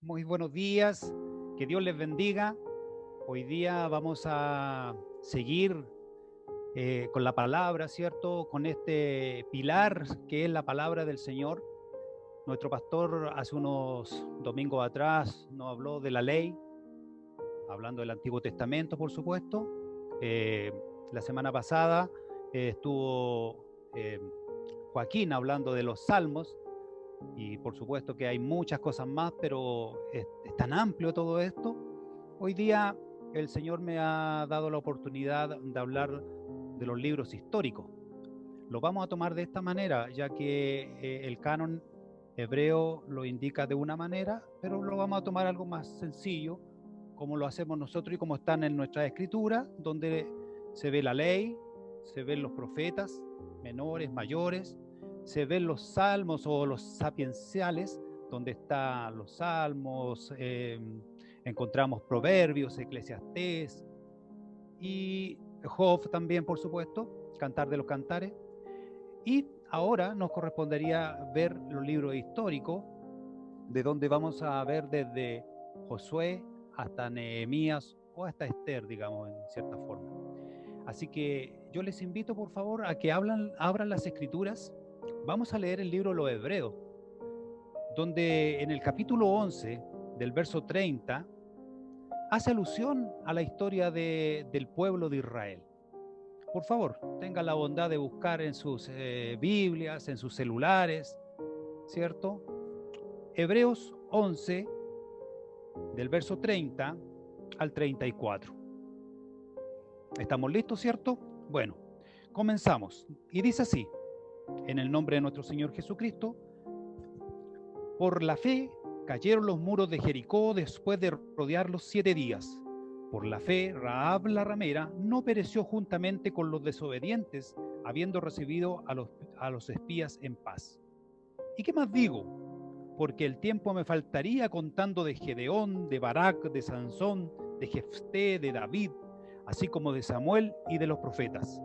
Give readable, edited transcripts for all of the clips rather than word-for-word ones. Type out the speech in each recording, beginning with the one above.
Muy buenos días, que Dios les bendiga. Hoy día vamos a seguir con la palabra, ¿cierto? Con este pilar que es la palabra del Señor. Nuestro pastor hace unos domingos atrás nos habló de la ley, hablando del Antiguo Testamento, por supuesto. La semana pasada estuvo Joaquín hablando de los salmos. Y por supuesto que hay muchas cosas más, pero es tan amplio todo esto. Hoy día el Señor me ha dado la oportunidad de hablar de los libros históricos. Lo vamos a tomar de esta manera, ya que el canon hebreo lo indica de una manera, pero lo vamos a tomar algo más sencillo, como lo hacemos nosotros y como están en nuestra escritura, donde se ve la ley, se ven los profetas, menores, mayores, se ven los salmos o los sapienciales, donde están los salmos, encontramos proverbios, Eclesiastés y Job también, por supuesto, Cantar de los Cantares. Y ahora nos correspondería ver los libros históricos, de donde vamos a ver desde Josué hasta Nehemías o hasta Esther, digamos, en cierta forma. Así que yo les invito, por favor, a que abran las escrituras. Vamos a leer el libro de los Hebreos, donde en el capítulo 11, del verso 30, hace alusión a la historia del pueblo de Israel. Por favor, tengan la bondad de buscar en sus Biblias, en sus celulares, ¿cierto? Hebreos 11, del verso 30 al 34. ¿Estamos listos, cierto? Bueno, comenzamos. Y dice así: en el nombre de nuestro Señor Jesucristo, por la fe cayeron los muros de Jericó después de rodearlos 7 días. Por la fe, Rahab la ramera no pereció juntamente con los desobedientes, habiendo recibido a los espías en paz. ¿Y qué más digo? Porque el tiempo me faltaría contando de Gedeón, de Barak, de Sansón, de Jefté, de David, así como de Samuel y de los profetas,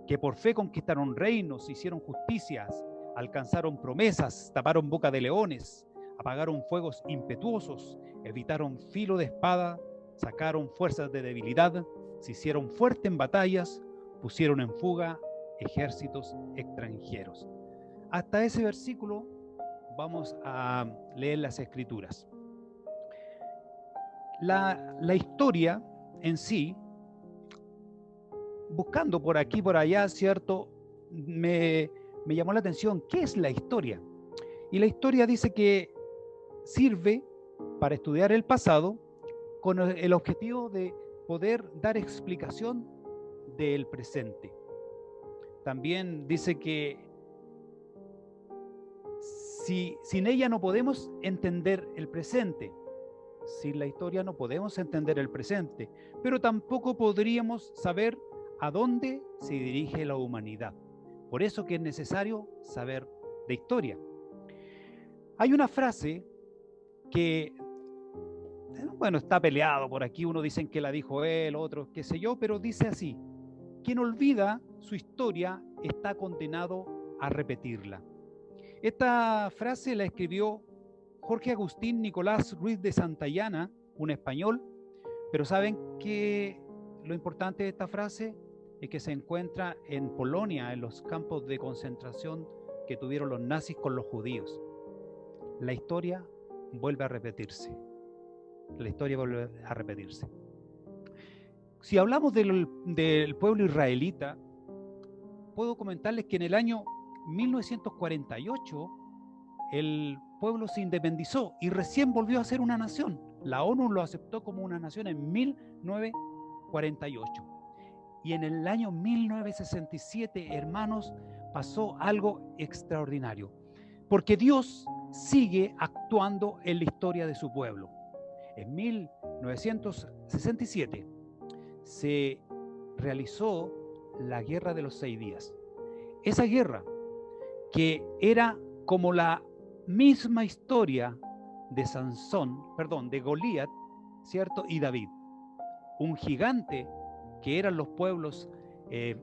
que por fe conquistaron reinos, hicieron justicias, alcanzaron promesas, taparon boca de leones, apagaron fuegos impetuosos, evitaron filo de espada, sacaron fuerzas de debilidad, se hicieron fuertes en batallas, pusieron en fuga ejércitos extranjeros. Hasta ese versículo vamos a leer las escrituras. La historia en sí, buscando por aquí, por allá, ¿cierto? Me llamó la atención, ¿qué es la historia? Y la historia dice que sirve para estudiar el pasado con el objetivo de poder dar explicación del presente. También dice que sin ella no podemos entender el presente. Sin la historia no podemos entender el presente, pero tampoco podríamos saber a dónde se dirige la humanidad. Por eso que es necesario saber de historia. Hay una frase que, bueno, está peleado por aquí, uno dicen que la dijo él, otros qué sé yo, pero dice así: quien olvida su historia está condenado a repetirla. Esta frase la escribió Jorge Agustín Nicolás Ruiz de Santayana, un español, pero saben que lo importante de esta frase es que se encuentra en Polonia, en los campos de concentración que tuvieron los nazis con los judíos. La historia vuelve a repetirse. La historia vuelve a repetirse. Si hablamos del pueblo israelita, puedo comentarles que en el año 1948 el pueblo se independizó y recién volvió a ser una nación. La ONU lo aceptó como una nación en 1948. Y en el año 1967, hermanos, pasó algo extraordinario, porque Dios sigue actuando en la historia de su pueblo. En 1967 se realizó la Guerra de los 6 días. Esa guerra, que era como la misma historia de de Goliat, ¿cierto? Y David, un gigante que eran los pueblos que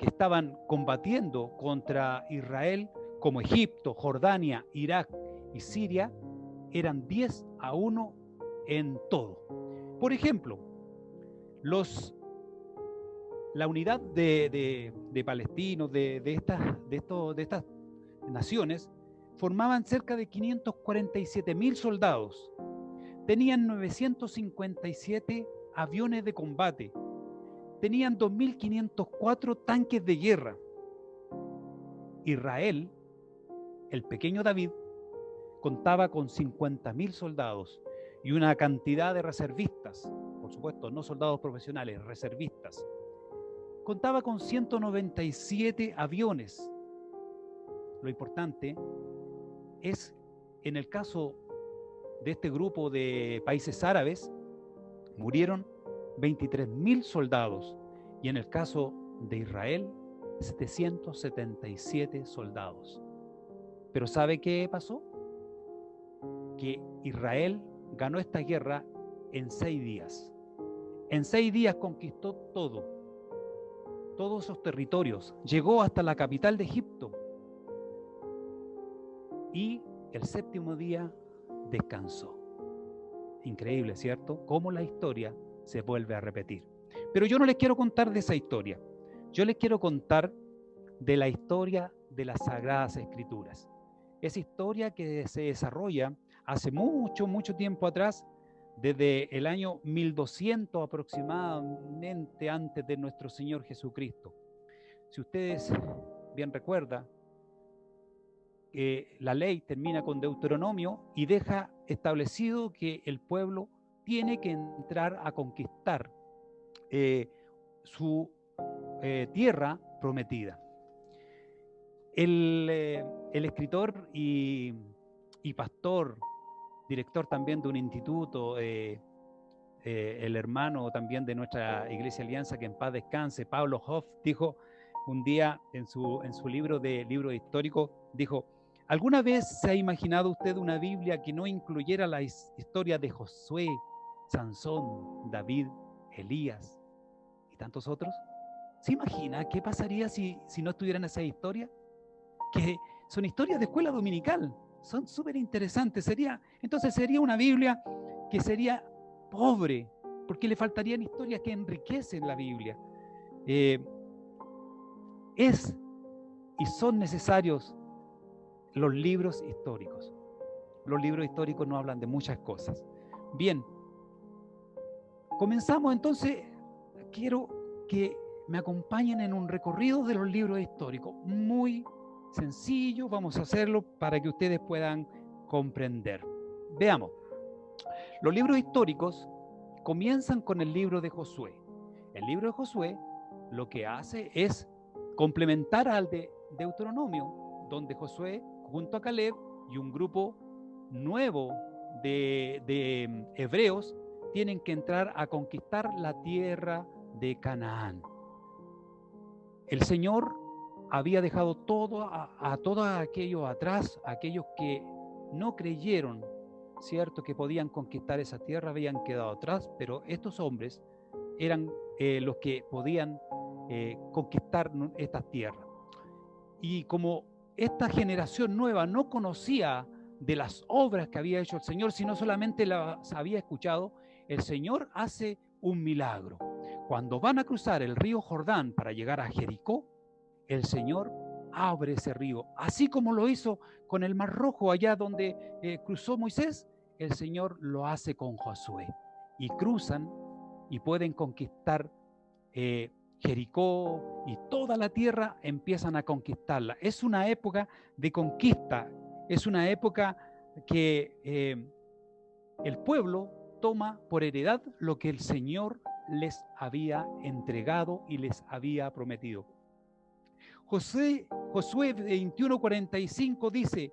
estaban combatiendo contra Israel, como Egipto, Jordania, Irak y Siria, eran 10-1 en todo. Por ejemplo, la unidad de palestinos, de estas naciones, formaban cerca de 547.000 soldados. Tenían 957 aviones de combate. Tenían 2.504 tanques de guerra. Israel, el pequeño David, contaba con 50.000 soldados y una cantidad de reservistas, por supuesto, no soldados profesionales, reservistas. Contaba con 197 aviones. Lo importante es, en el caso de este grupo de países árabes, murieron 23.000 soldados, y en el caso de Israel, 777 soldados. Pero ¿sabe qué pasó? Que Israel ganó esta guerra en 6 días. En 6 días conquistó todos esos territorios. Llegó hasta la capital de Egipto. Y el 7º día descansó. Increíble, ¿cierto? Cómo la historia se vuelve a repetir. Pero yo no les quiero contar de esa historia. Yo les quiero contar de la historia de las Sagradas Escrituras. Esa historia que se desarrolla hace mucho tiempo atrás, desde el año 1200 aproximadamente antes de nuestro Señor Jesucristo. Si ustedes bien recuerdan, la ley termina con Deuteronomio y deja establecido que el pueblo tiene que entrar a conquistar su tierra prometida. El escritor y pastor, director también de un instituto, el hermano también de nuestra Iglesia Alianza, que en paz descanse, Pablo Hoff, dijo un día en su libro histórico, dijo: ¿alguna vez se ha imaginado usted una Biblia que no incluyera la historia de Josué, Sansón, David, Elías y tantos otros? ¿Se imagina qué pasaría si no estuvieran esas historias? Que son historias de escuela dominical, son súper interesantes. Entonces sería una Biblia que sería pobre, porque le faltarían historias que enriquecen la Biblia. Y son necesarios los libros históricos. Los libros históricos nos hablan de muchas cosas. Bien, comenzamos entonces. Quiero que me acompañen en un recorrido de los libros históricos. Muy sencillo, vamos a hacerlo para que ustedes puedan comprender. Veamos. Los libros históricos comienzan con el libro de Josué. El libro de Josué lo que hace es complementar al de Deuteronomio, donde Josué, junto a Caleb y un grupo nuevo de hebreos, tienen que entrar a conquistar la tierra de Canaán. El Señor había dejado a todos aquellos atrás, aquellos que no creyeron, cierto, que podían conquistar esa tierra, habían quedado atrás, pero estos hombres eran los que podían conquistar estas tierras. Y como esta generación nueva no conocía de las obras que había hecho el Señor, sino solamente las había escuchado, el Señor hace un milagro. Cuando van a cruzar el río Jordán para llegar a Jericó, el Señor abre ese río, así como lo hizo con el Mar Rojo, allá donde cruzó Moisés. El Señor lo hace con Josué, y cruzan y pueden conquistar Jericó, y toda la tierra empiezan a conquistarla. Es una época de conquista, es una época que el pueblo toma por heredad lo que el Señor les había entregado y les había prometido. Josué 21:45 dice: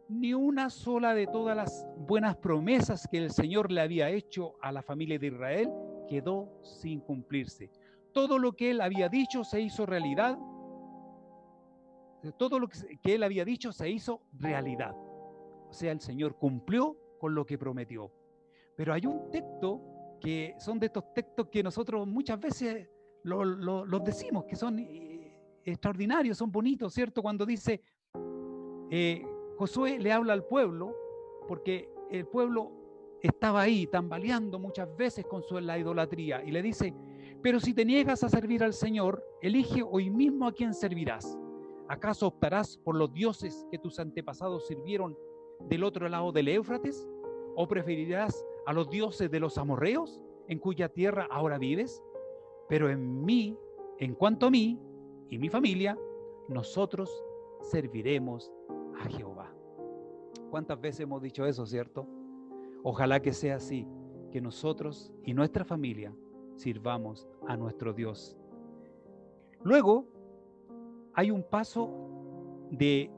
ni una sola de todas las buenas promesas que el Señor le había hecho a la familia de Israel quedó sin cumplirse. Todo lo que él había dicho se hizo realidad. Todo lo que él había dicho se hizo realidad. O sea, el Señor cumplió con lo que prometió. Pero hay un texto que son de estos textos que nosotros muchas veces los decimos, que son extraordinarios, son bonitos, ¿cierto? Cuando dice, Josué le habla al pueblo, porque el pueblo estaba ahí tambaleando muchas veces con la idolatría y le dice: pero si te niegas a servir al Señor, elige hoy mismo a quién servirás. ¿Acaso optarás por los dioses que tus antepasados sirvieron del otro lado del Éufrates? ¿O preferirás a los dioses de los amorreos, en cuya tierra ahora vives? Pero en cuanto a mí y mi familia, nosotros serviremos a Jehová. ¿Cuántas veces hemos dicho eso, cierto? Ojalá que sea así, que nosotros y nuestra familia sirvamos a nuestro Dios. Luego, hay un paso de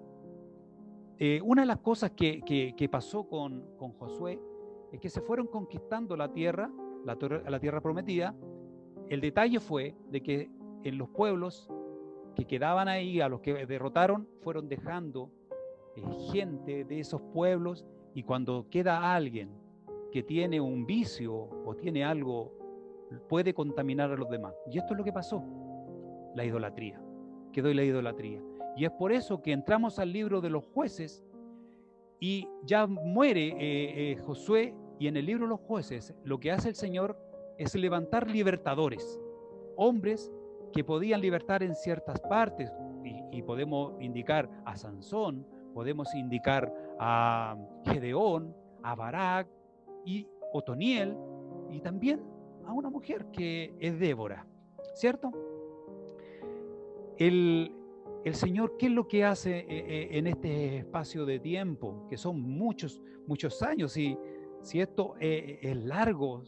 una de las cosas que pasó con Josué es que se fueron conquistando la tierra prometida. El detalle fue de que en los pueblos que quedaban ahí, a los que derrotaron, fueron dejando gente de esos pueblos, y cuando queda alguien que tiene un vicio o tiene algo, puede contaminar a los demás. Y esto es lo que pasó, la idolatría. Quedó la idolatría. Y es por eso que entramos al libro de los jueces y ya muere Josué, y en el libro de los jueces lo que hace el Señor es levantar libertadores, hombres que podían libertar en ciertas partes, y podemos indicar a Sansón, podemos indicar a Gedeón, a Barak y Otoniel, y también a una mujer que es Débora, ¿cierto? El Señor, ¿qué es lo que hace en este espacio de tiempo? Que son muchos años, y si esto es largo,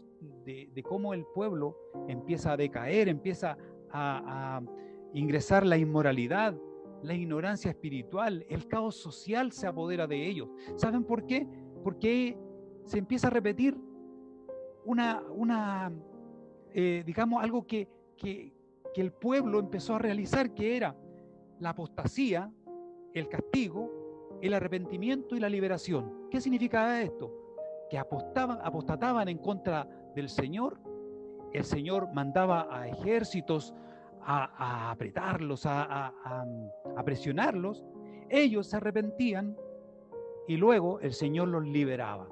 de cómo el pueblo empieza a decaer, empieza a ingresar la inmoralidad, la ignorancia espiritual, el caos social se apodera de ellos. ¿Saben por qué? Porque se empieza a repetir digamos, algo que el pueblo empezó a realizar, que era la apostasía, el castigo, el arrepentimiento y la liberación. ¿Qué significaba esto? Que apostataban en contra del Señor. El Señor mandaba a ejércitos a apretarlos, a presionarlos. Ellos se arrepentían y luego el Señor los liberaba.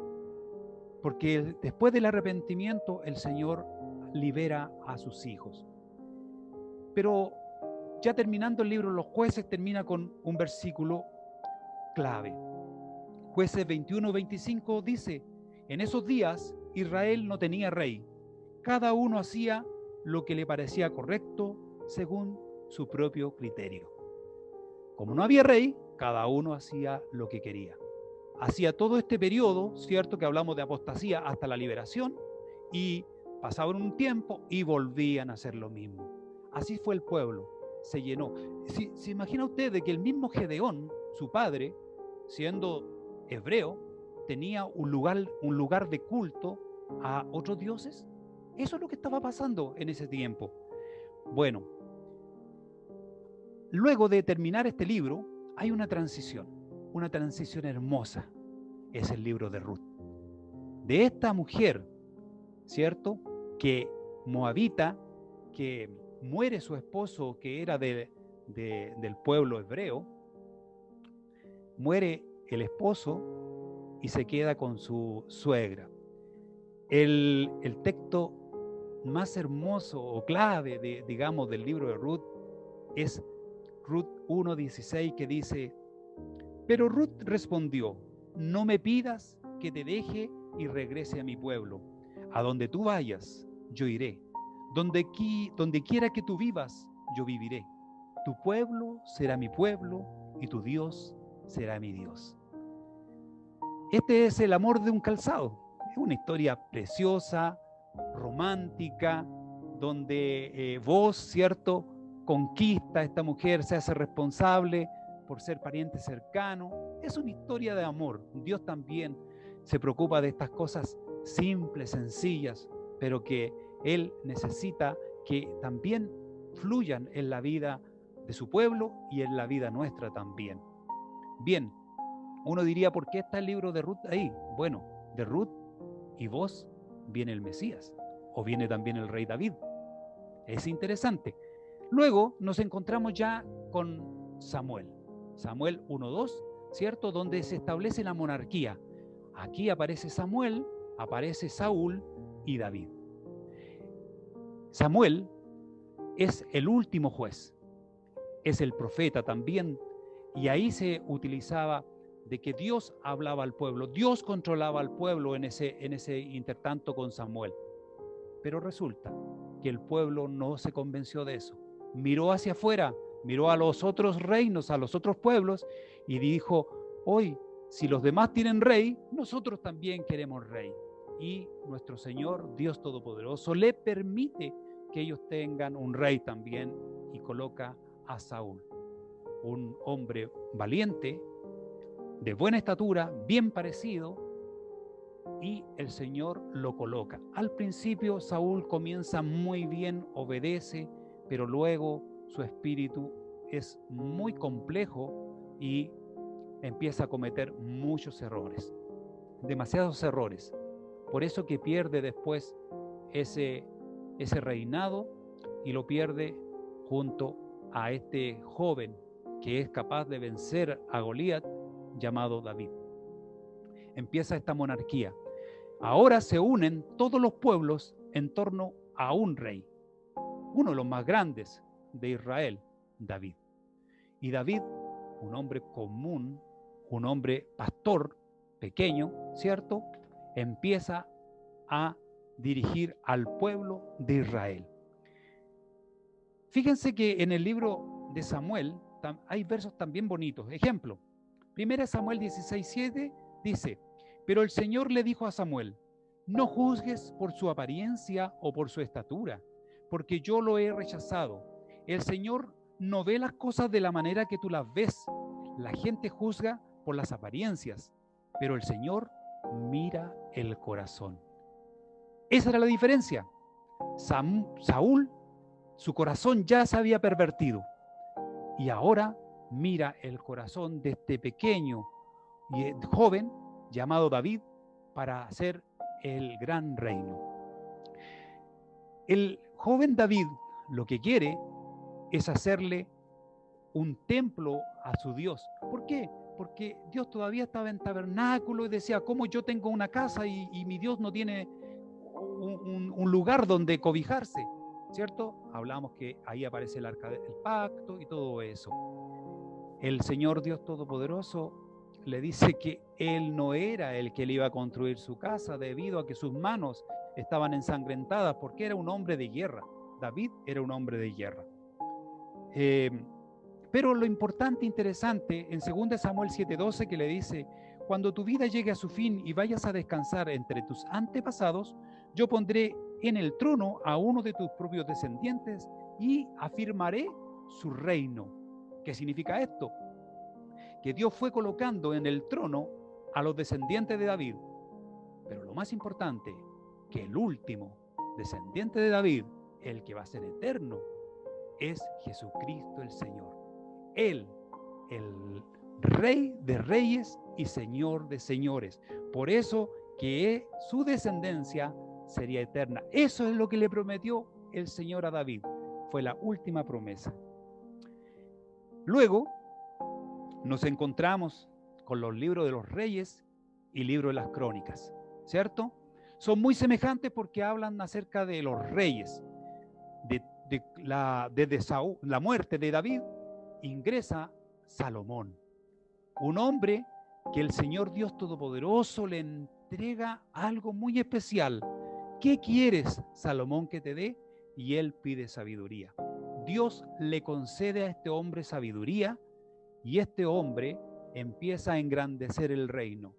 Porque después del arrepentimiento el Señor libera a sus hijos. Pero ya terminando el libro de los jueces, termina con un versículo clave. Jueces 21-25 dice: en esos días Israel no tenía rey. Cada uno hacía lo que le parecía correcto según su propio criterio. Como no había rey, cada uno hacía lo que quería. Hacía todo este periodo, ¿cierto?, que hablamos de apostasía, hasta la liberación, y pasaban un tiempo y volvían a hacer lo mismo. Así fue el pueblo, se llenó. ¿Se imagina usted de que el mismo Gedeón, su padre, siendo hebreo, tenía un lugar de culto a otros dioses? Eso es lo que estaba pasando en ese tiempo. Bueno, luego de terminar este libro, hay una transición hermosa. Es el libro de Ruth. De esta mujer, ¿cierto?, que moabita, que muere su esposo, que era del pueblo hebreo, muere el esposo y se queda con su suegra. El texto más hermoso o clave, digamos, del libro de Ruth es Ruth 1:16, que dice: pero Ruth respondió: no me pidas que te deje y regrese a mi pueblo. A donde tú vayas, yo iré. Donde quiera que tú vivas, yo viviré. Tu pueblo será mi pueblo y tu Dios será mi Dios. Este es el amor de un calzado. Es una historia preciosa, romántica, donde vos, ¿cierto?, conquista a esta mujer, se hace responsable por ser pariente cercano. Es una historia de amor. Dios también se preocupa de estas cosas simples, sencillas, pero que Él necesita que también fluyan en la vida de su pueblo y en la vida nuestra también. Bien, uno diría: ¿por qué está el libro de Ruth ahí? Bueno, de Ruth y vos viene el Mesías, o viene también el rey David. Es interesante. Luego nos encontramos ya con Samuel 1:2, ¿cierto?, donde se establece la monarquía. Aquí aparece Samuel, aparece Saúl y David. Samuel es el último juez, es el profeta también, y ahí se utilizaba de que Dios hablaba al pueblo, Dios controlaba al pueblo en ese intertanto con Samuel. Pero resulta que el pueblo no se convenció de eso. Miró hacia afuera, miró a los otros reinos, a los otros pueblos, y dijo: hoy, si los demás tienen rey, nosotros también queremos rey. Y nuestro Señor, Dios Todopoderoso, le permite que ellos tengan un rey también, y coloca a Saúl, un hombre valiente, de buena estatura, bien parecido, y el Señor lo coloca. Al principio Saúl comienza muy bien, obedece, pero luego su espíritu es muy complejo y empieza a cometer muchos errores, demasiados errores. Por eso que pierde después ese reinado, y lo pierde junto a este joven que es capaz de vencer a Goliat, llamado David. Empieza esta monarquía. Ahora se unen todos los pueblos en torno a un rey, uno de los más grandes de Israel, David. Y David, un hombre común, un hombre pastor pequeño, ¿cierto?, empieza a dirigir al pueblo de Israel. Fíjense que en el libro de Samuel hay versos también bonitos. Ejemplo, 1 Samuel 16:7 dice: pero el Señor le dijo a Samuel: no juzgues por su apariencia o por su estatura, porque yo lo he rechazado. El Señor no ve las cosas de la manera que tú las ves. La gente juzga por las apariencias, pero el Señor mira el corazón. Esa era la diferencia. Saúl, su corazón ya se había pervertido, y ahora mira el corazón de este pequeño y joven llamado David para hacer el gran reino. El joven David lo que quiere es hacerle un templo a su Dios. ¿Por qué? Porque Dios todavía estaba en tabernáculo y decía: ¿cómo yo tengo una casa y mi Dios no tiene un lugar donde cobijarse? ¿Cierto? Hablamos que ahí aparece el arca del pacto y todo eso. El Señor Dios Todopoderoso le dice que él no era el que le iba a construir su casa, debido a que sus manos estaban ensangrentadas, porque era un hombre de guerra. David era un hombre de guerra. Pero lo importante, interesante, en 2 Samuel 7:12, que le dice: cuando tu vida llegue a su fin y vayas a descansar entre tus antepasados, yo pondré en el trono a uno de tus propios descendientes y afirmaré su reino. ¿Qué significa esto? Que Dios fue colocando en el trono a los descendientes de David. Pero lo más importante, que el último descendiente de David, el que va a ser eterno, es Jesucristo el Señor. Él, el Rey de reyes y Señor de señores. Por eso que su descendencia sería eterna. Eso es lo que le prometió el Señor a David. Fue la última promesa. Luego nos encontramos con los libros de los reyes y libros de las crónicas, ¿cierto? Son muy semejantes porque hablan acerca de los reyes. Desde la muerte de David ingresa Salomón, un hombre que el Señor Dios Todopoderoso le entrega algo muy especial. ¿Qué quieres, Salomón, que te dé? Y él pide sabiduría. Dios le concede a este hombre sabiduría, y este hombre empieza a engrandecer el reino.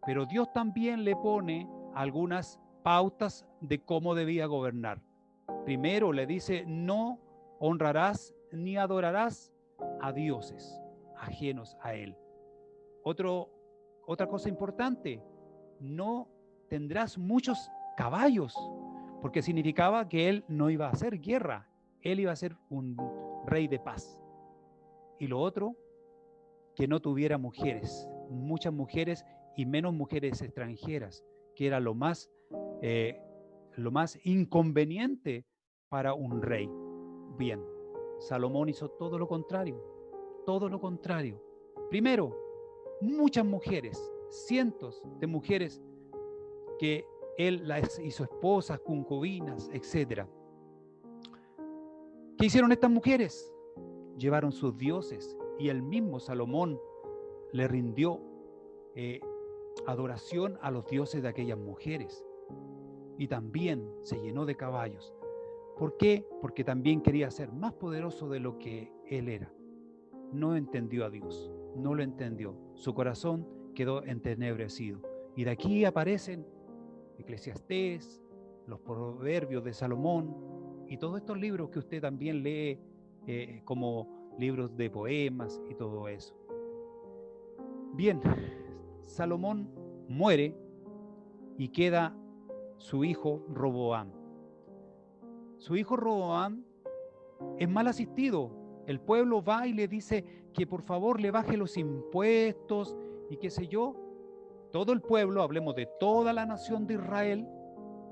Pero Dios también le pone algunas pautas de cómo debía gobernar. Primero le dice: no honrarás ni adorarás a dioses ajenos a él. Otra cosa importante: no tendrás muchos caballos, porque significaba que él no iba a hacer guerra, él iba a ser un rey de paz. Y lo otro, que no tuviera muchas mujeres y menos mujeres extranjeras, que era lo más inconveniente para un rey. Bien, Salomón hizo todo lo contrario. Primero, muchas mujeres, cientos de mujeres que él las hizo esposas, concubinas, etc. ¿Qué hicieron estas mujeres? Llevaron sus dioses y el mismo Salomón le rindió adoración a los dioses de aquellas mujeres. Y también se llenó de caballos. ¿Por qué? Porque también quería ser más poderoso de lo que él era. No entendió a Dios, no lo entendió. Su corazón quedó entenebrecido. Y de aquí aparecen Eclesiastés, los proverbios de Salomón y todos estos libros que usted también lee como libros de poemas y todo eso. Bien, Salomón muere y queda su hijo Roboam. Su hijo Roboam es mal asistido. El pueblo va y le dice que por favor le baje los impuestos y qué sé yo. Todo el pueblo, hablemos de toda la nación de Israel,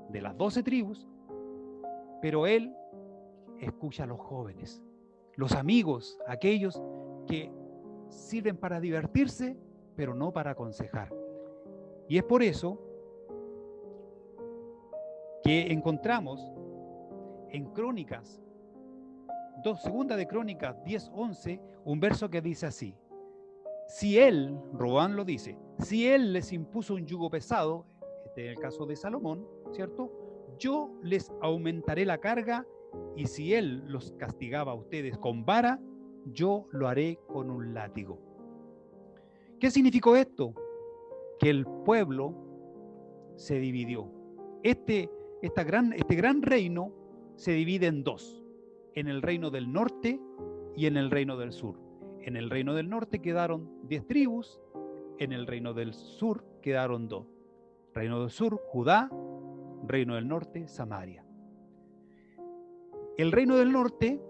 de las 12 tribus, pero él escucha a los jóvenes, los amigos, aquellos que sirven para divertirse, pero no para aconsejar. Y es por eso que encontramos en Crónicas, segunda de Crónicas 10:11, un verso que dice así: si él, Roboam lo dice, si él les impuso un yugo pesado, este es el caso de Salomón, ¿cierto? Yo les aumentaré la carga, y si él los castigaba a ustedes con vara, yo lo haré con un látigo. ¿Qué significó esto? Que el pueblo se dividió. Este gran reino se divide en dos, en el reino del norte y en el reino del sur. En el reino del norte quedaron 10 tribus, en el reino del sur quedaron 2. Reino del sur, Judá, reino del norte, Samaria. El reino del norte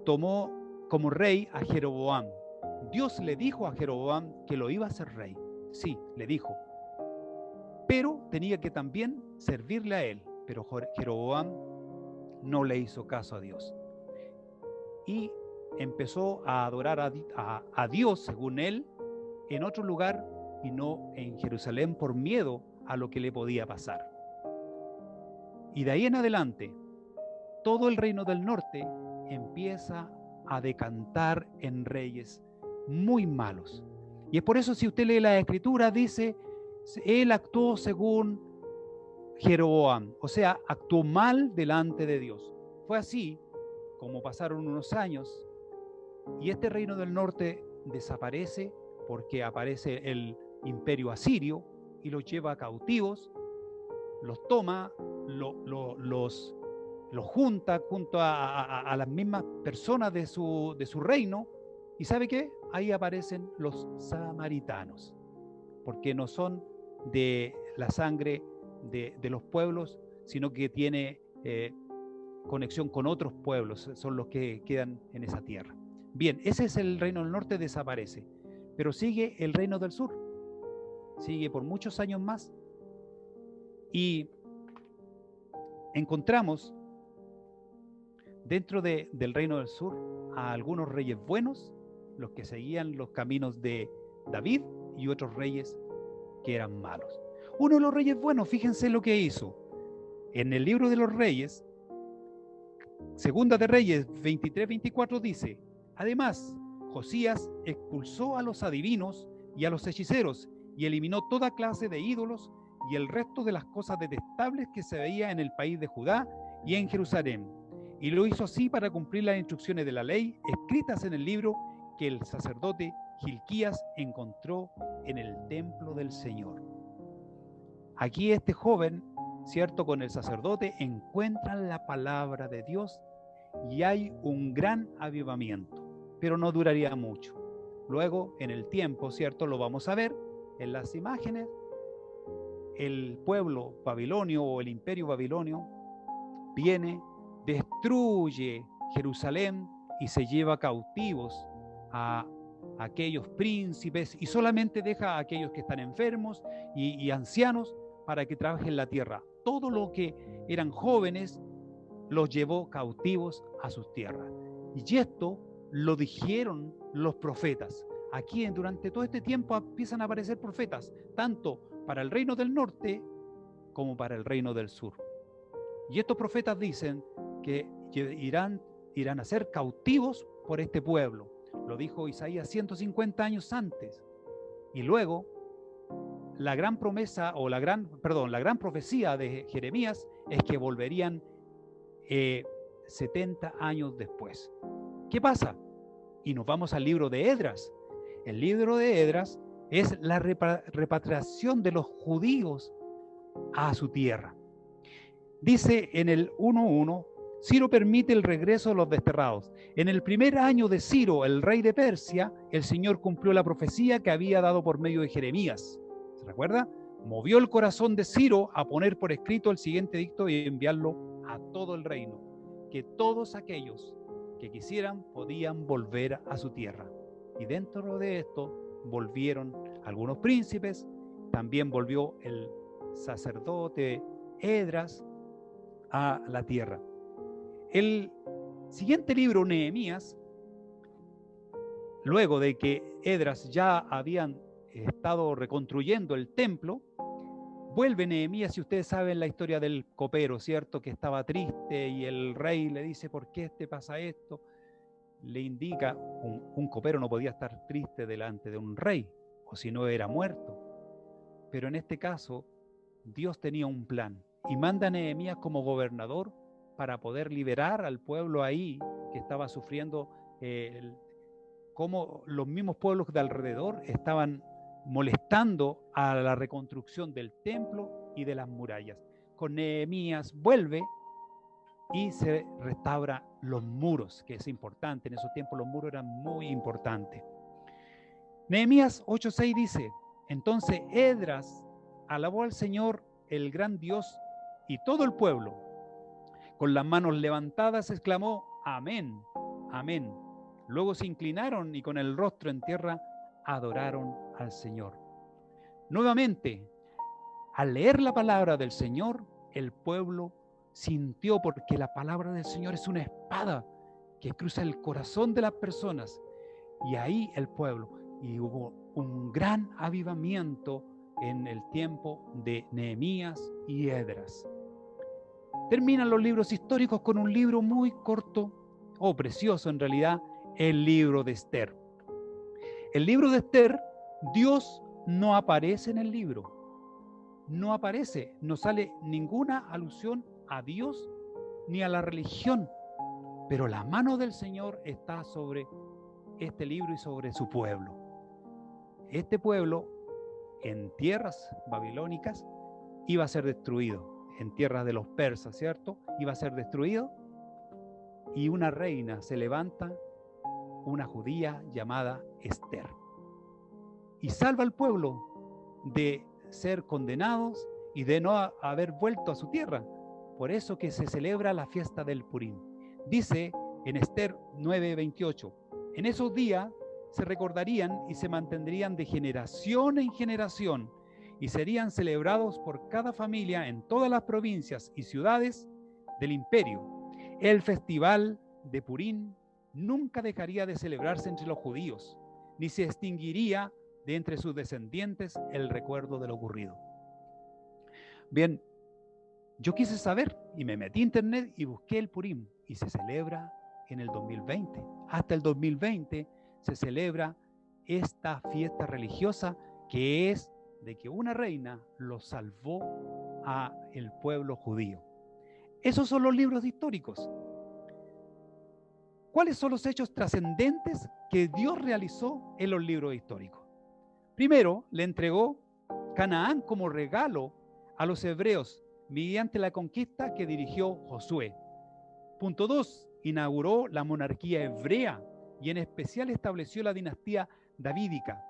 tomó como rey a Jeroboam. Dios le dijo a Jeroboam que lo iba a hacer rey. Sí, le dijo. Pero tenía que también servirle a él. Pero Jeroboam no le hizo caso a Dios. Y empezó a adorar a Dios, según él, en otro lugar y no en Jerusalén, por miedo a lo que le podía pasar. Y de ahí en adelante, todo el reino del norte empieza a decantar en reyes muy malos. Y es por eso, si usted lee la Escritura, dice, él actuó según Jeroboam, o sea, actuó mal delante de Dios. Fue así como pasaron unos años y este reino del norte desaparece porque aparece el imperio asirio y los lleva cautivos, los toma, los junta junto a las mismas personas de su reino. ¿Y sabe qué? Ahí aparecen los samaritanos, porque no son de la sangre de los pueblos, sino que tiene conexión con otros pueblos, son los que quedan en esa tierra. Bien, ese es el reino del norte, desaparece, pero sigue el reino del sur, sigue por muchos años más, y encontramos dentro del reino del sur a algunos reyes buenos, los que seguían los caminos de David, y otros reyes que eran malos. Uno de los reyes buenos, fíjense lo que hizo. En el libro de los reyes, Segunda de Reyes 23-24 dice: además, Josías expulsó a los adivinos y a los hechiceros y eliminó toda clase de ídolos y el resto de las cosas detestables que se veía en el país de Judá y en Jerusalén. Y lo hizo así para cumplir las instrucciones de la ley escritas en el libro que el sacerdote Hilquías encontró en el templo del Señor. Aquí este joven, ¿cierto?, con el sacerdote encuentran la palabra de Dios y hay un gran avivamiento, pero no duraría mucho. Luego, en el tiempo, ¿cierto?, lo vamos a ver en las imágenes, el pueblo babilonio o el imperio babilonio viene, destruye Jerusalén y se lleva cautivos a aquellos príncipes y solamente deja a aquellos que están enfermos y ancianos para que trabajen la tierra. Todo lo que eran jóvenes los llevó cautivos a sus tierras. Y esto lo dijeron los profetas. aquí durante todo este tiempo empiezan a aparecer profetas, tanto para el reino del norte como para el reino del sur. Y estos profetas dicen que irán a ser cautivos por este pueblo. Lo dijo Isaías 150 años antes. Y luego, la gran promesa, o la gran profecía de Jeremías es que volverían 70 años después. ¿Qué pasa? Y nos vamos al libro de Esdras. El libro de Esdras es la repatriación de los judíos a su tierra. Dice en el 1:1, Ciro permite el regreso de los desterrados. En el primer año de Ciro, el rey de Persia, el Señor cumplió la profecía que había dado por medio de Jeremías. ¿Se recuerda? Movió el corazón de Ciro a poner por escrito el siguiente edicto y enviarlo a todo el reino, que todos aquellos que quisieran podían volver a su tierra. Y dentro de esto volvieron algunos príncipes, también volvió el sacerdote Esdras a la tierra. El siguiente libro, Nehemías, luego de que Esdras ya habían estado reconstruyendo el templo, vuelve Nehemías, y ustedes saben la historia del copero, ¿cierto? Que estaba triste y el rey le dice, ¿por qué te pasa esto? Le indica, un copero no podía estar triste delante de un rey, o si no era muerto. Pero en este caso, Dios tenía un plan y manda a Nehemías como gobernador para poder liberar al pueblo ahí que estaba sufriendo, como los mismos pueblos de alrededor estaban molestando a la reconstrucción del templo y de las murallas. Con Nehemías vuelve y se restaura los muros, que es importante. En esos tiempos los muros eran muy importantes. Nehemías 8:6 dice, entonces Esdras alabó al Señor, el gran Dios, y todo el pueblo, con las manos levantadas, exclamó, amén, amén. Luego se inclinaron y con el rostro en tierra adoraron al Señor. Nuevamente, al leer la palabra del Señor, el pueblo sintió, porque la palabra del Señor es una espada que cruza el corazón de las personas. Y ahí el pueblo, y hubo un gran avivamiento en el tiempo de Nehemías y Esdras. Terminan los libros históricos con un libro muy corto, o precioso en realidad, el libro de Esther. El libro de Esther, Dios no aparece en el libro. No aparece, no sale ninguna alusión a Dios ni a la religión, pero la mano del Señor está sobre este libro y sobre su pueblo. Este pueblo en tierras babilónicas iba a ser destruido, en tierras de los persas, ¿cierto? Iba a ser destruido, y una reina se levanta, una judía llamada Esther, y salva al pueblo de ser condenados y de no haber vuelto a su tierra. Por eso que se celebra la fiesta del Purim. Dice en Esther 9:28, en esos días se recordarían y se mantendrían de generación en generación y serían celebrados por cada familia en todas las provincias y ciudades del imperio. El festival de Purim nunca dejaría de celebrarse entre los judíos, ni se extinguiría de entre sus descendientes el recuerdo de lo ocurrido. Bien, yo quise saber y me metí a internet y busqué el Purim, y se celebra en el 2020. Hasta el 2020 se celebra esta fiesta religiosa, que es de que una reina lo salvó a el pueblo judío. Esos son los libros históricos. ¿Cuáles son los hechos trascendentes que Dios realizó en los libros históricos? Primero, le entregó Canaán como regalo a los hebreos mediante la conquista que dirigió Josué. Punto 2, inauguró la monarquía hebrea y en especial estableció la dinastía davídica.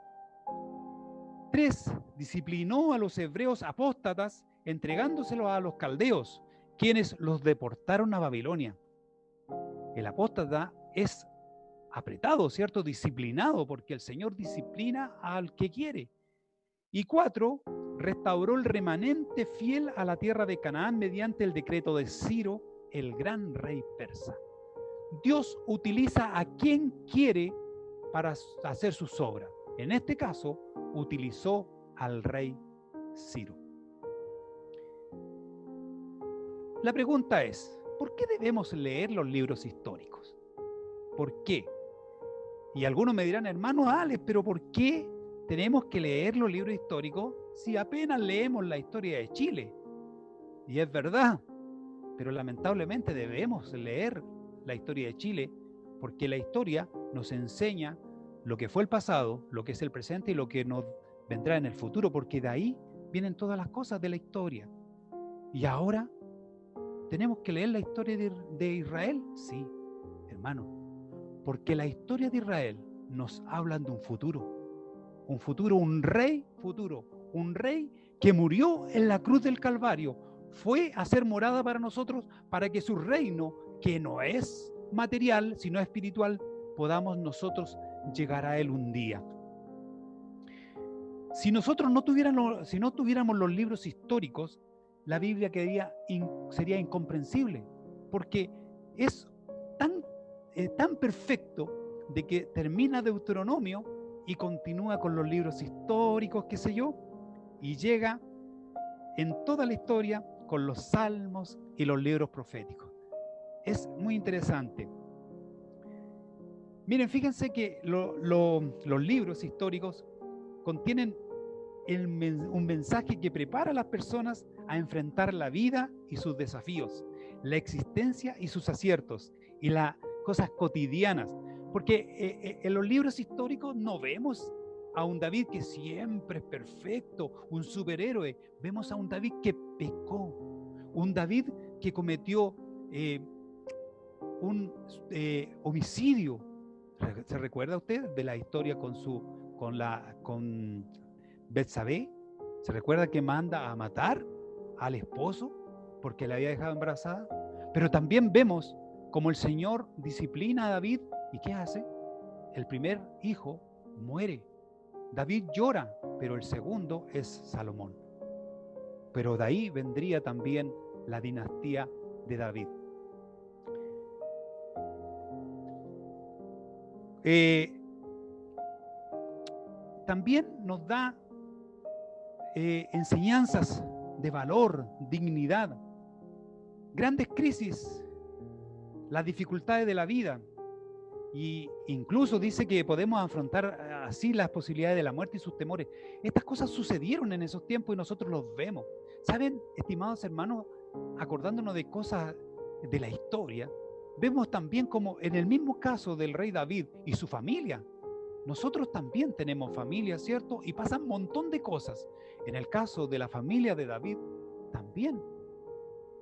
3, disciplinó a los hebreos apóstatas entregándoselos a los caldeos, quienes los deportaron a Babilonia. El apóstata es apretado, ¿cierto? Disciplinado, porque el Señor disciplina al que quiere. Y 4, restauró el remanente fiel a la tierra de Canaán mediante el decreto de Ciro, el gran rey persa. Dios utiliza a quien quiere para hacer sus obras. En este caso, utilizó al rey Ciro. La pregunta es, ¿por qué debemos leer los libros históricos? ¿Por qué? Y algunos me dirán, hermano Alex, pero ¿por qué tenemos que leer los libros históricos si apenas leemos la historia de Chile? Y es verdad, pero lamentablemente debemos leer la historia de Chile porque la historia nos enseña lo que fue el pasado, lo que es el presente y lo que nos vendrá en el futuro, porque de ahí vienen todas las cosas de la historia. Y ahora, ¿tenemos que leer la historia de Israel? Sí, hermano, porque la historia de Israel nos habla de un futuro, un rey futuro, un rey que murió en la cruz del Calvario, fue a ser morada para nosotros, para que su reino, que no es material, sino espiritual, podamos nosotros llegar a él un día. Si nosotros no tuviéramos los libros históricos, la Biblia sería incomprensible, porque es tan perfecto de que termina Deuteronomio y continúa con los libros históricos, qué sé yo, y llega en toda la historia con los salmos y los libros proféticos. Es muy interesante. Miren, fíjense que los libros históricos contienen un mensaje que prepara a las personas a enfrentar la vida y sus desafíos, la existencia y sus aciertos, y las cosas cotidianas. Porque en los libros históricos no vemos a un David que siempre es perfecto, un superhéroe. Vemos a un David que pecó, un David que cometió un homicidio. ¿Se recuerda usted de la historia con Betsabé? ¿Se recuerda que manda a matar al esposo porque la había dejado embarazada? Pero también vemos como el Señor disciplina a David. ¿Y qué hace? El primer hijo muere. David llora, pero el segundo es Salomón. Pero de ahí vendría también la dinastía de David. También nos da enseñanzas de valor, dignidad, grandes crisis, las dificultades de la vida, y incluso dice que podemos afrontar así las posibilidades de la muerte y sus temores. Estas cosas sucedieron en esos tiempos y nosotros los vemos. ¿Saben, estimados hermanos? Acordándonos de cosas de la historia, vemos también como en el mismo caso del rey David y su familia, nosotros también tenemos familia, ¿cierto? Y pasan un montón de cosas. En el caso de la familia de David, también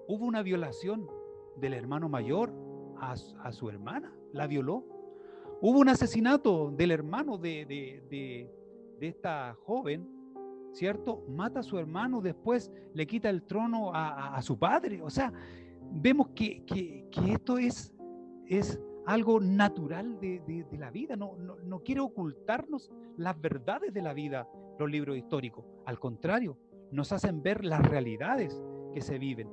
hubo una violación del hermano mayor a su hermana, la violó. Hubo un asesinato del hermano de esta joven, ¿cierto? Mata a su hermano, después le quita el trono a su padre. O sea, vemos que esto es algo natural de la vida. No quiere ocultarnos las verdades de la vida, los libros históricos. Al contrario, nos hacen ver las realidades que se viven.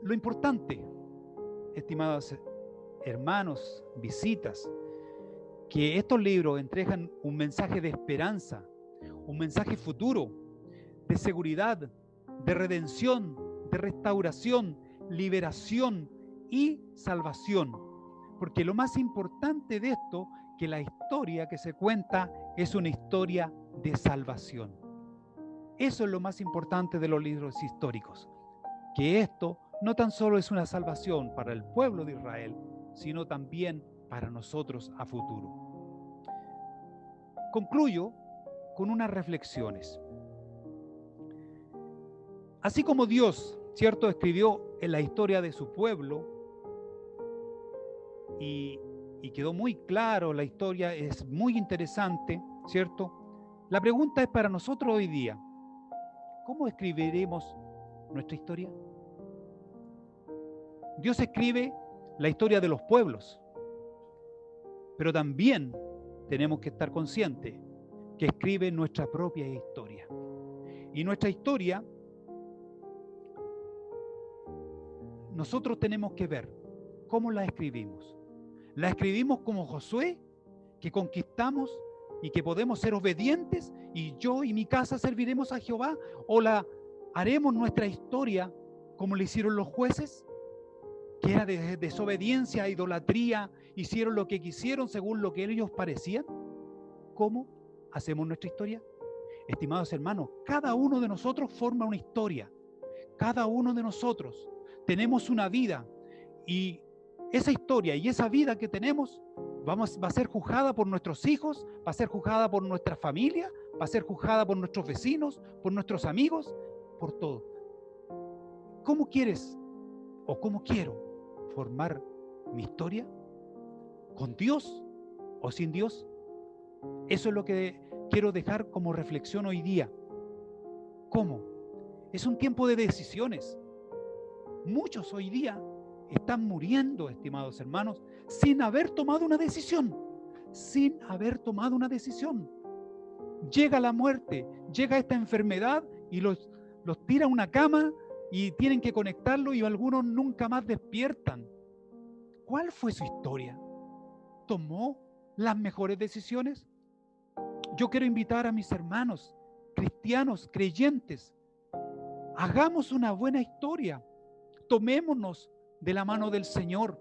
Lo importante, estimados hermanos, visitas, que estos libros entregan un mensaje de esperanza, un mensaje futuro, de seguridad, de redención, de restauración, liberación y salvación. Porque lo más importante de esto, que la historia que se cuenta es una historia de salvación. Eso es lo más importante de los libros históricos, que esto no tan solo es una salvación para el pueblo de Israel, sino también para nosotros a futuro. Concluyo con unas reflexiones. Así como Dios, ¿cierto?, escribió en la historia de su pueblo y quedó muy claro, la historia es muy interesante, ¿cierto? La pregunta es para nosotros hoy día, ¿cómo escribiremos nuestra historia? Dios escribe la historia de los pueblos, pero también tenemos que estar conscientes que escribe nuestra propia historia. Y nuestra historia, nosotros tenemos que ver cómo la escribimos. ¿La escribimos como Josué, que conquistamos y que podemos ser obedientes y yo y mi casa serviremos a Jehová? ¿O la haremos nuestra historia como le hicieron los jueces, que era de desobediencia, idolatría, hicieron lo que quisieron según lo que ellos parecían? ¿Cómo hacemos nuestra historia? Estimados hermanos, cada uno de nosotros forma una historia. Cada uno de nosotros tenemos una vida y esa historia y esa vida que tenemos va a ser juzgada por nuestros hijos, va a ser juzgada por nuestra familia, va a ser juzgada por nuestros vecinos, por nuestros amigos, por todo. ¿Cómo quieres o cómo quiero formar mi historia? ¿Con Dios o sin Dios? Eso es lo que quiero dejar como reflexión hoy día. ¿Cómo? Es un tiempo de decisiones. Muchos hoy día están muriendo, estimados hermanos, sin haber tomado una decisión. Sin haber tomado una decisión. Llega la muerte, llega esta enfermedad y los tira a una cama y tienen que conectarlo y algunos nunca más despiertan. ¿Cuál fue su historia? ¿Tomó las mejores decisiones? Yo quiero invitar a mis hermanos cristianos, creyentes, hagamos una buena historia, tomémonos de la mano del Señor,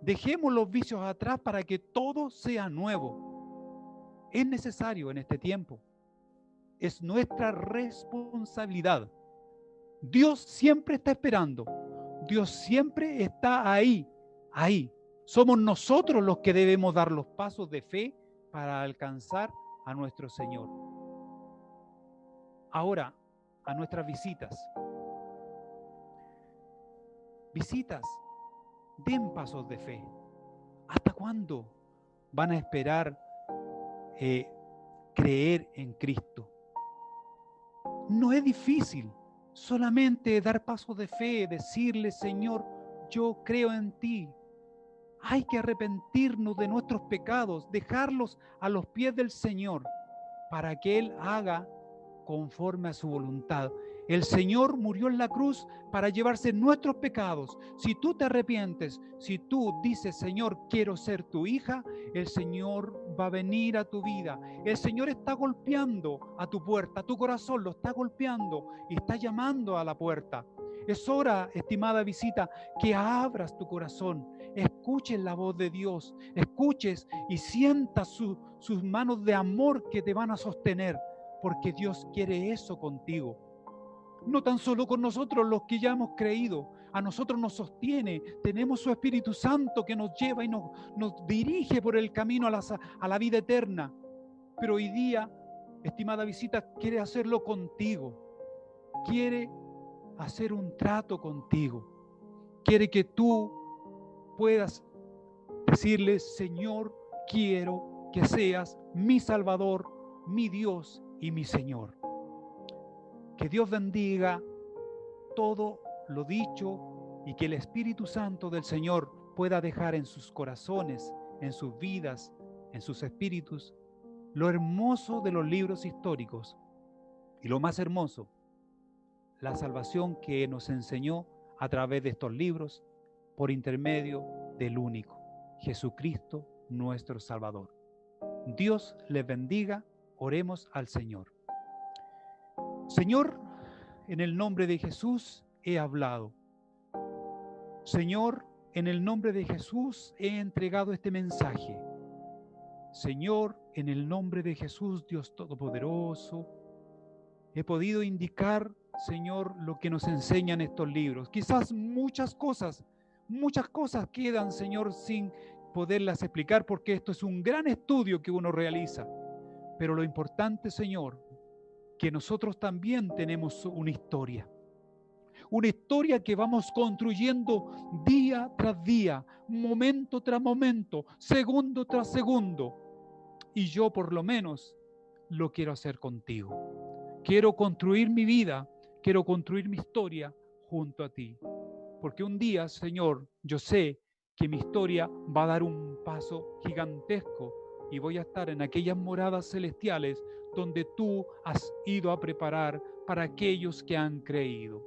dejemos los vicios atrás para que todo sea nuevo. Es necesario en este tiempo, es nuestra responsabilidad. Dios siempre está esperando, Dios siempre está ahí. Somos nosotros los que debemos dar los pasos de fe para alcanzar a nuestro Señor. Ahora, a nuestras visitas. Visitas, den pasos de fe. ¿Hasta cuándo van a esperar creer en Cristo? No es difícil, solamente dar pasos de fe, decirle, Señor, yo creo en ti. Hay que arrepentirnos de nuestros pecados, dejarlos a los pies del Señor para que Él haga conforme a su voluntad. El Señor murió en la cruz para llevarse nuestros pecados. Si tú te arrepientes, si tú dices, Señor, quiero ser tu hija, el Señor va a venir a tu vida. El Señor está golpeando a tu puerta, tu corazón lo está golpeando y está llamando a la puerta. Es hora, estimada visita, que abras tu corazón, escuches la voz de Dios, escuches y sientas sus manos de amor que te van a sostener, porque Dios quiere eso contigo. No tan solo con nosotros los que ya hemos creído, a nosotros nos sostiene, tenemos su Espíritu Santo que nos lleva y nos dirige por el camino a la vida eterna. Pero hoy día, estimada visita, quiere hacerlo contigo, quiere hacer un trato contigo, quiere que tú puedas decirle, Señor, quiero que seas mi Salvador, mi Dios y mi Señor. Que Dios bendiga todo lo dicho y que el Espíritu Santo del Señor pueda dejar en sus corazones, en sus vidas, en sus espíritus, lo hermoso de los libros históricos y lo más hermoso, la salvación que nos enseñó a través de estos libros por intermedio del único, Jesucristo nuestro Salvador. Dios les bendiga, oremos al Señor. Señor, en el nombre de Jesús he hablado. Señor, en el nombre de Jesús he entregado este mensaje. Señor, en el nombre de Jesús, Dios Todopoderoso, he podido indicar, Señor, lo que nos enseñan estos libros. Quizás muchas cosas quedan, Señor, sin poderlas explicar, porque esto es un gran estudio que uno realiza. Pero lo importante, Señor, que nosotros también tenemos una historia que vamos construyendo día tras día, momento tras momento, segundo tras segundo. Y yo por lo menos lo quiero hacer contigo. Quiero construir mi vida, quiero construir mi historia junto a ti. Porque un día, Señor, yo sé que mi historia va a dar un paso gigantesco y voy a estar en aquellas moradas celestiales donde tú has ido a preparar para aquellos que han creído.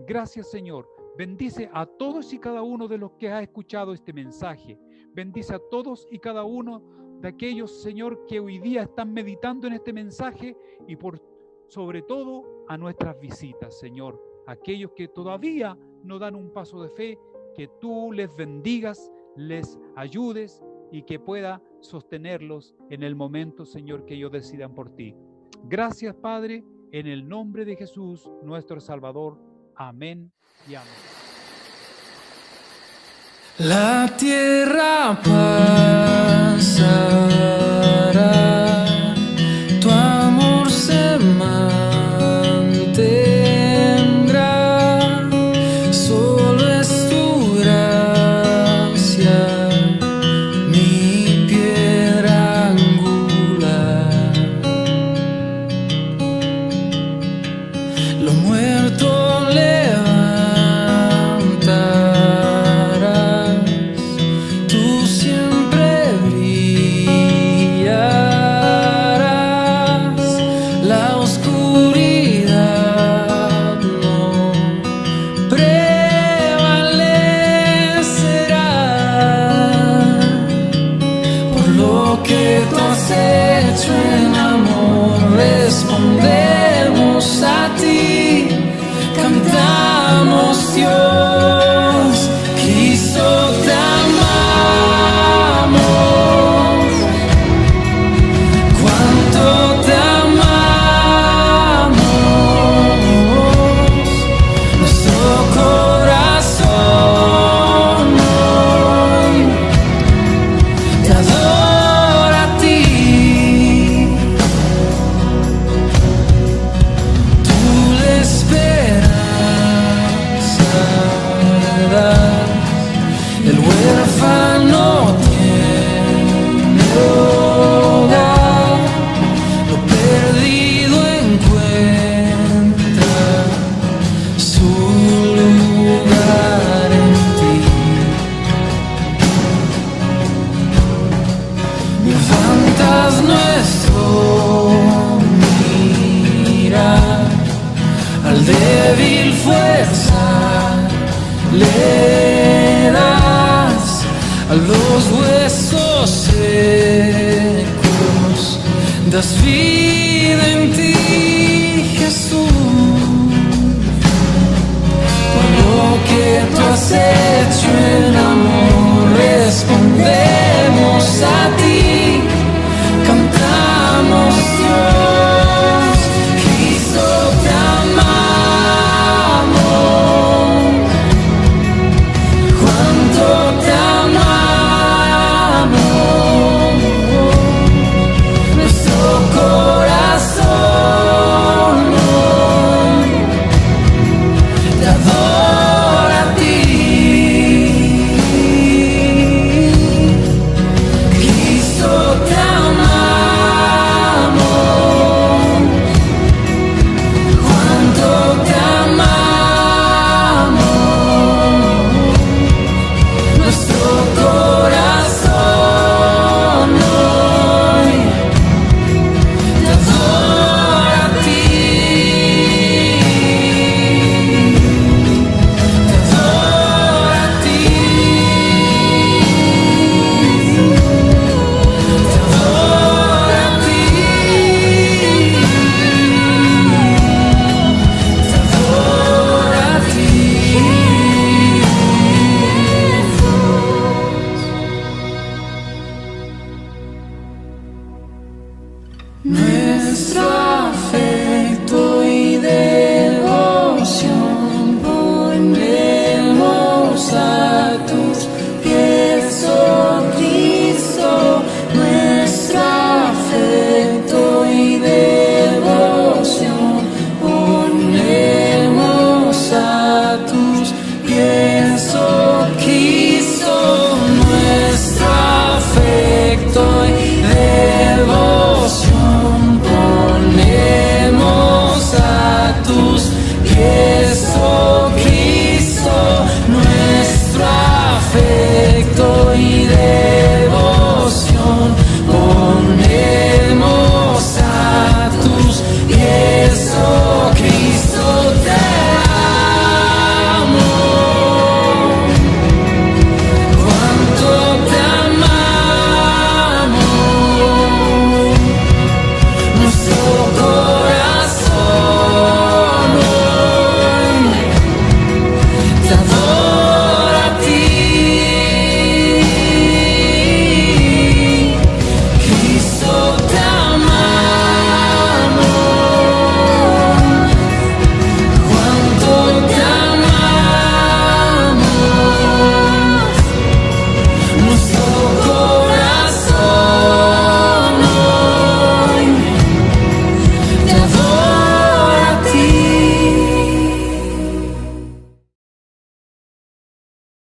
Gracias, Señor, Bendice a todos y cada uno de los que ha escuchado este mensaje. Bendice a todos y cada uno de aquellos, Señor, que hoy día están meditando en este mensaje y sobre todo a nuestras visitas, Señor. Aquellos que todavía no dan un paso de fe, que tú les bendigas, les ayudes y que pueda sostenerlos en el momento, Señor, que ellos decidan por ti. Gracias, Padre, en el nombre de Jesús, nuestro Salvador. Amén y amén. La tierra pasará, tu amor se mantendrá, solo es tu gracia, mi piedra angular. Lo muerto levantarás, tú siempre brillarás, la oscuridad no prevalecerá. Por lo que tú has hecho en amor, respondemos a ti, cantamos Dios, Cristo te amamos, cuánto te amamos, nuestro corazón hoy te adora a ti. Tú la esperanza das, el huérfano tiene hogar, lo perdido encuentra su lugar en ti. Levantas nuestro mirar, al débil fuerza le das, a los huesos secos das vida en ti, Jesús. Por lo que tú has hecho en amor, respondemos a ti, cantamos Dios, Cristo te amamos, cuánto te amamos, nuestro corazón hoy te adora a ti. Cristo te amamos, cuánto te amamos, nuestro corazón hoy te adora a ti, te adora a ti, te adora a ti, te adora a ti. No